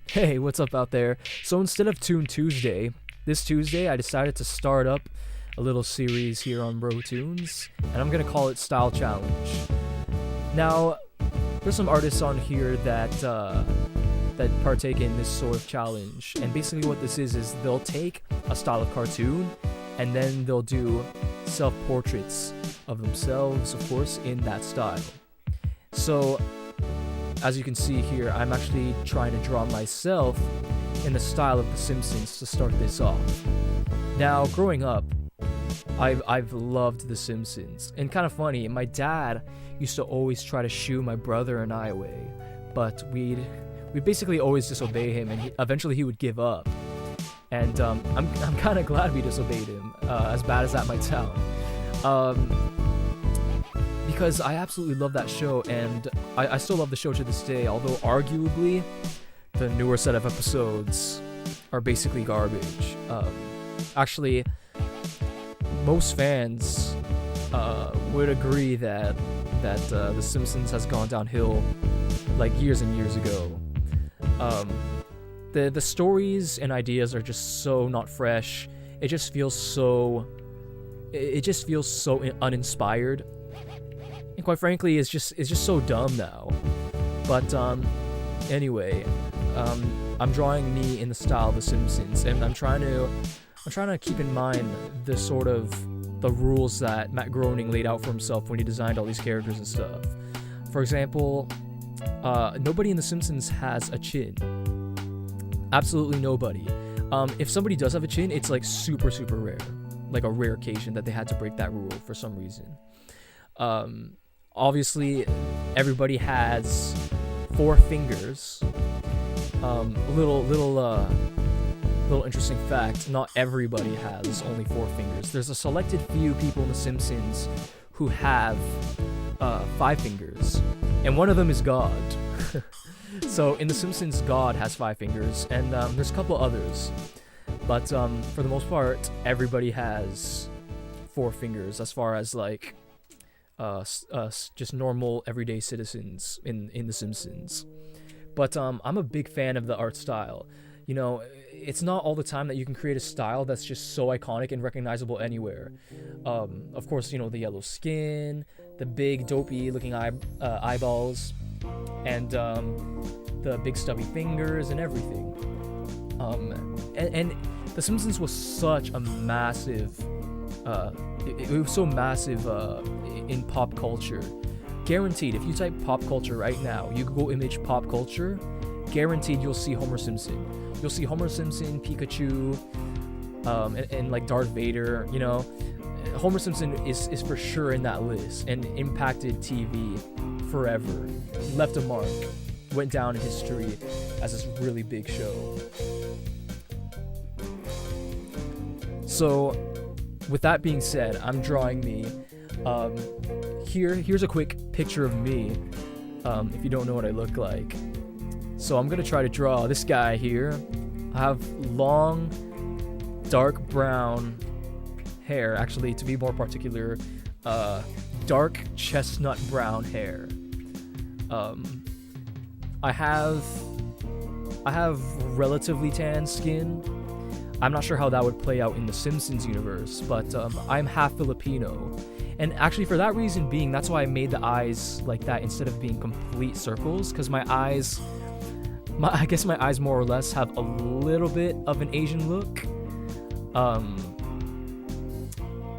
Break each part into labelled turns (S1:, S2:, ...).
S1: Hey, what's up out there? So instead of Toon Tuesday, this Tuesday I decided to start up a little series here on BroTunes, and I'm gonna call it Style Challenge. Now, there's some artists on here that partake in this sort of challenge, and basically what this is they'll take a style of cartoon, and then they'll do self-portraits of themselves, of course, in that style. So, as you can see here, I'm actually trying to draw myself in the style of The Simpsons to start this off. Now, growing up, I've loved The Simpsons, and kind of funny, my dad used to always try to shoo my brother and I away, but we'd basically always disobey him, and eventually he would give up. And I'm kind of glad we disobeyed him, as bad as that might sound, because I absolutely love that show, and I still love the show to this day. Although arguably, the newer set of episodes are basically garbage. Actually, most fans would agree that The Simpsons has gone downhill like years and years ago. The stories and ideas are just so not fresh. It just feels so uninspired, and quite frankly, it's just so dumb now. But anyway, I'm drawing me in the style of The Simpsons, and I'm trying to keep in mind the sort of the rules that Matt Groening laid out for himself when he designed all these characters and stuff. For example, nobody in The Simpsons has a chin. Absolutely nobody. If somebody does have a chin, it's like super, super rare. Like a rare occasion that they had to break that rule for some reason. Obviously, everybody has 4 fingers. Little interesting fact, not everybody has only 4 fingers. There's a selected few people in The Simpsons who have 5 fingers, and one of them is God. So in The Simpsons, God has 5 fingers, and there's a couple others. But for the most part, everybody has 4 fingers as far as like just normal everyday citizens in The Simpsons. But I'm a big fan of the art style. You know, it's not all the time that you can create a style that's just so iconic and recognizable anywhere. Of course, you know, the yellow skin, the big dopey looking eyeballs, and the big stubby fingers and everything. And The Simpsons was such a massive, it was so massive in pop culture. Guaranteed, if you type pop culture right now, you Google image pop culture, guaranteed you'll see Homer Simpson. You'll see Homer Simpson, Pikachu, and like Darth Vader, you know. Homer Simpson is for sure in that list and impacted TV forever. Left a mark. Went down in history as this really big show. So, with that being said, I'm drawing me. Here's a quick picture of me, if you don't know what I look like. So I'm gonna try to draw this guy here. I have long, dark brown hair. Actually, to be more particular, dark chestnut brown hair. I have relatively tan skin. I'm not sure how that would play out in the Simpsons universe, but I'm half Filipino. And actually, for that reason being, that's why I made the eyes like that instead of being complete circles, because I guess my eyes more or less have a little bit of an Asian look.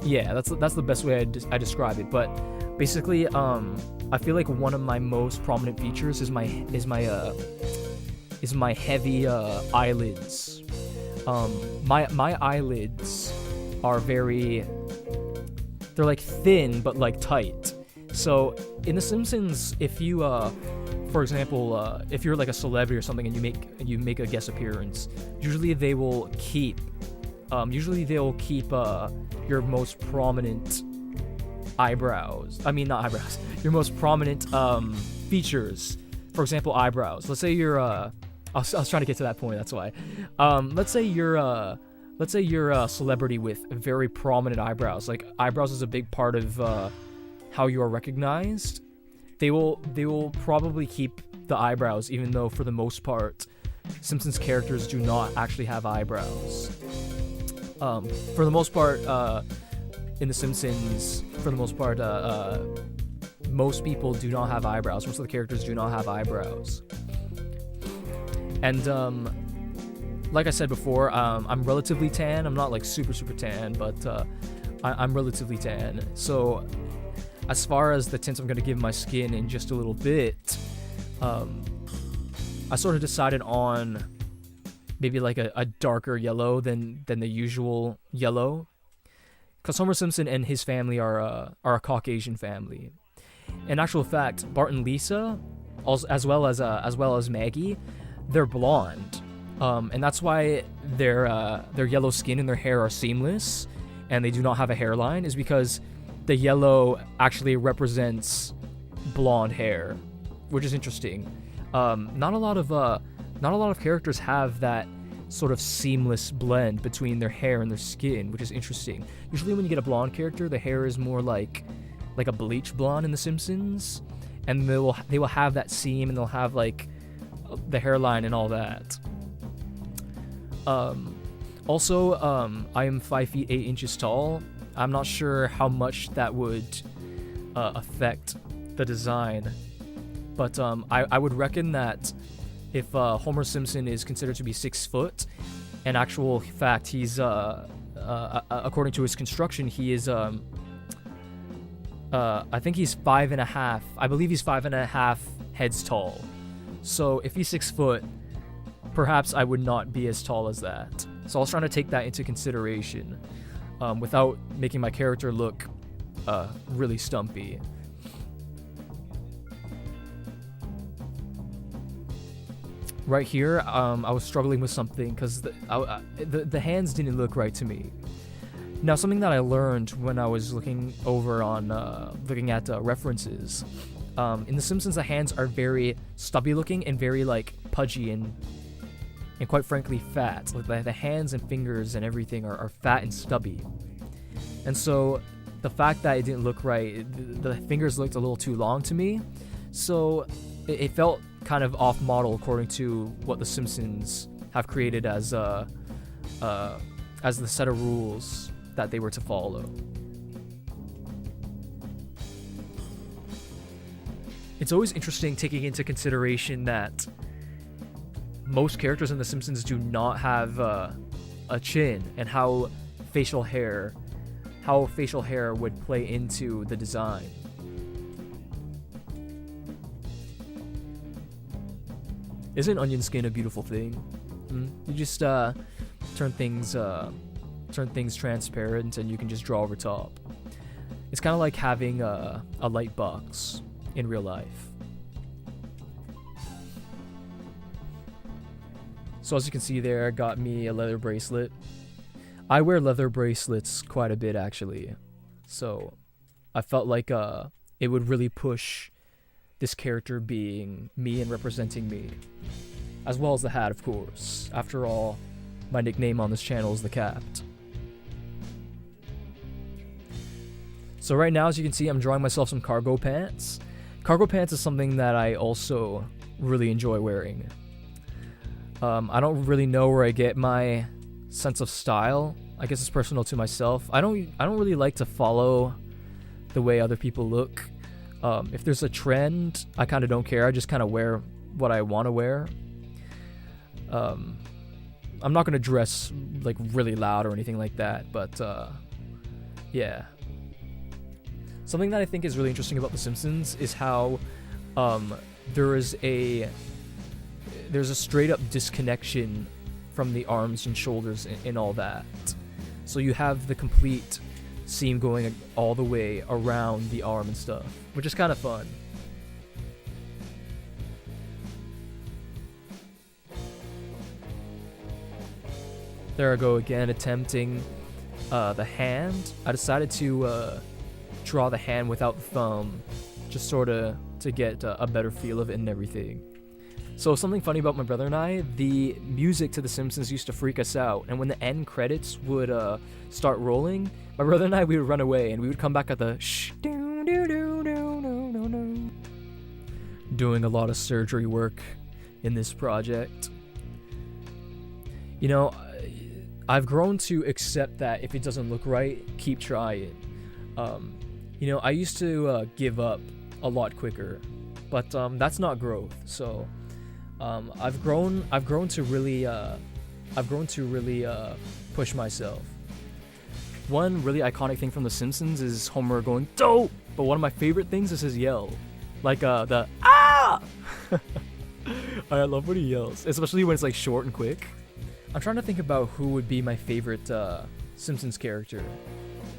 S1: Yeah, that's the best way I describe it. But basically, I feel like one of my most prominent features is my heavy eyelids. My eyelids are they're like thin but like tight. So in The Simpsons, if you for example, if you're like a celebrity or something and you make a guest appearance, usually they'll keep your most prominent eyebrows. I mean, not eyebrows. Your most prominent features. For example, eyebrows. Let's say you're I was trying to get to that point. That's why. Let's say you're a celebrity with very prominent eyebrows. Like eyebrows is a big part of how you are recognized. they will probably keep the eyebrows, even though for the most part, Simpsons characters do not actually have eyebrows. For the most part, in The Simpsons, for the most part, most people do not have eyebrows. Most of the characters do not have eyebrows. And like I said before, I'm relatively tan. I'm not like super tan, but I'm relatively tan. So as far as the tints I'm going to give my skin in just a little bit, I sort of decided on maybe like a darker yellow than the usual yellow, because Homer Simpson and his family are a Caucasian family. In actual fact, Bart and Lisa, as well as Maggie, they're blonde, and that's why their yellow skin and their hair are seamless, and they do not have a hairline, is because the yellow actually represents blonde hair, which is interesting. Not a lot of characters have that sort of seamless blend between their hair and their skin, which is interesting. Usually when you get a blonde character, the hair is more like a bleach blonde in The Simpsons, and they will have that seam, and they'll have like the hairline and all that. Also, I am 5 feet 8 inches tall. I'm not sure how much that would affect the design, but I would reckon that if Homer Simpson is considered to be 6 foot, in actual fact, he's according to his construction, he is I think he's 5.5. I believe he's 5.5 heads tall. So if he's 6 foot, perhaps I would not be as tall as that. So I was trying to take that into consideration, without making my character look really stumpy. Right here, I was struggling with something because the hands didn't look right to me. Now, something that I learned when I was looking at references, in The Simpsons, the hands are very stubby looking and very like pudgy and quite frankly fat. Like the hands and fingers and everything are fat and stubby. And so the fact that it didn't look right, the fingers looked a little too long to me, so it felt kind of off model according to what The Simpsons have created as the set of rules that they were to follow. It's always interesting taking into consideration that most characters in The Simpsons do not have a chin, and how facial hair would play into the design. Isn't onion skin a beautiful thing? You just turn things transparent, and you can just draw over top. It's kind of like having a light box in real life. So as you can see there, I got me a leather bracelet. I wear leather bracelets quite a bit, actually. So I felt like it would really push this character being me and representing me. As well as the hat, of course. After all, my nickname on this channel is The Capt. So right now, as you can see, I'm drawing myself some cargo pants. Cargo pants is something that I also really enjoy wearing. I don't really know where I get my sense of style. I guess it's personal to myself. I don't really like to follow the way other people look. If there's a trend, I kind of don't care. I just kind of wear what I want to wear. I'm not going to dress like really loud or anything like that, but yeah. Something that I think is really interesting about The Simpsons is how there's a straight up disconnection from the arms and shoulders and all that. So you have the complete seam going all the way around the arm and stuff, which is kind of fun. There I go again, attempting the hand. I decided to draw the hand without the thumb, just sort of to get a better feel of it and everything. So something funny about my brother and I, the music to The Simpsons used to freak us out, and when the end credits would start rolling, my brother and I, we would run away, and we would come back at the shh, doo, doo, doo, doo, doo, doo, doo. doing a lot of surgery work in this project. You know, I've grown to accept that if it doesn't look right, keep trying. You know, I used to give up a lot quicker, but that's not growth. So I've grown to really push myself. One really iconic thing from The Simpsons is Homer going dope, but one of my favorite things is his yell, like the ah. I love when he yells, especially when it's like short and quick. I'm trying to think about who would be my favorite Simpsons character.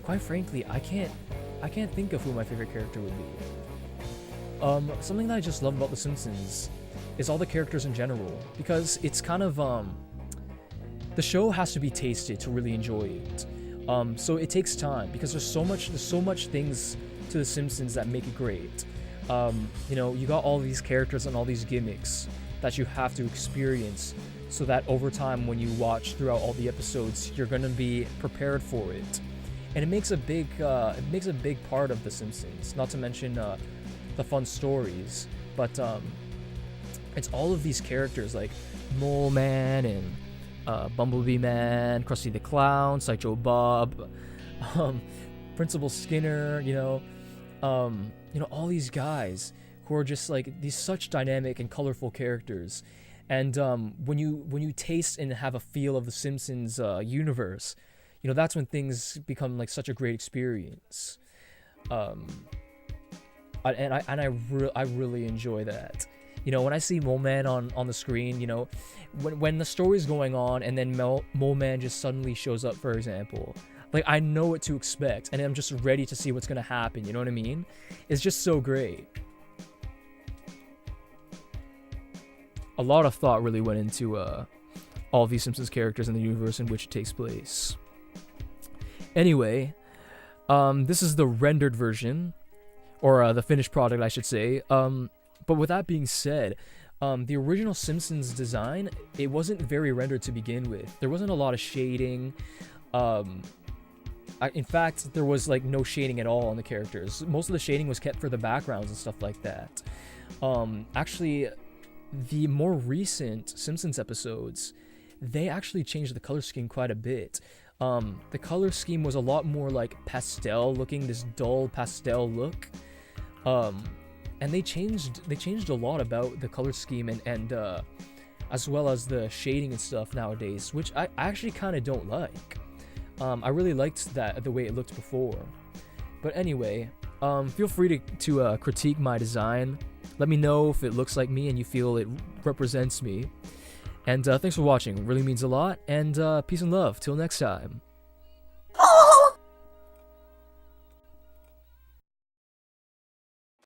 S1: Quite frankly, I can't think of who my favorite character would be. Something that I just love about The Simpsons is all the characters in general, because it's kind of the show has to be tasted to really enjoy it. So it takes time because there's so much things to The Simpsons that make it great. You know, you got all these characters and all these gimmicks that you have to experience, so that over time, when you watch throughout all the episodes, you're gonna be prepared for it. And it makes a big part of The Simpsons. Not to mention the fun stories, but it's all of these characters like Mole Man and Bumblebee Man, Krusty the Clown, Sideshow Bob, Principal Skinner. You know, all these guys who are just like these such dynamic and colorful characters. And when you taste and have a feel of the Simpsons universe, you know, that's when things become like such a great experience. I really enjoy that. You know, when I see Mole Man on the screen, you know, when the story's going on and then Mole Man just suddenly shows up, for example, like I know what to expect and I'm just ready to see what's gonna happen. You know what I mean? It's just so great. A lot of thought really went into all of these Simpsons characters in the universe in which it takes place. Anyway, this is the rendered version, or the finished product, I should say. But with that being said, the original Simpsons design, it wasn't very rendered to begin with. There wasn't a lot of shading. In fact, there was like no shading at all on the characters. Most of the shading was kept for the backgrounds and stuff like that. Actually, the more recent Simpsons episodes, they actually changed the color scheme quite a bit. The color scheme was a lot more like pastel looking, this dull pastel look. And they changed a lot about the color scheme and as well as the shading and stuff nowadays, which I actually kind of don't like. I really liked the way it looked before. But anyway, feel free to critique my design. Let me know if it looks like me and you feel it represents me. And thanks for watching. It really means a lot. And peace and love. Till next time.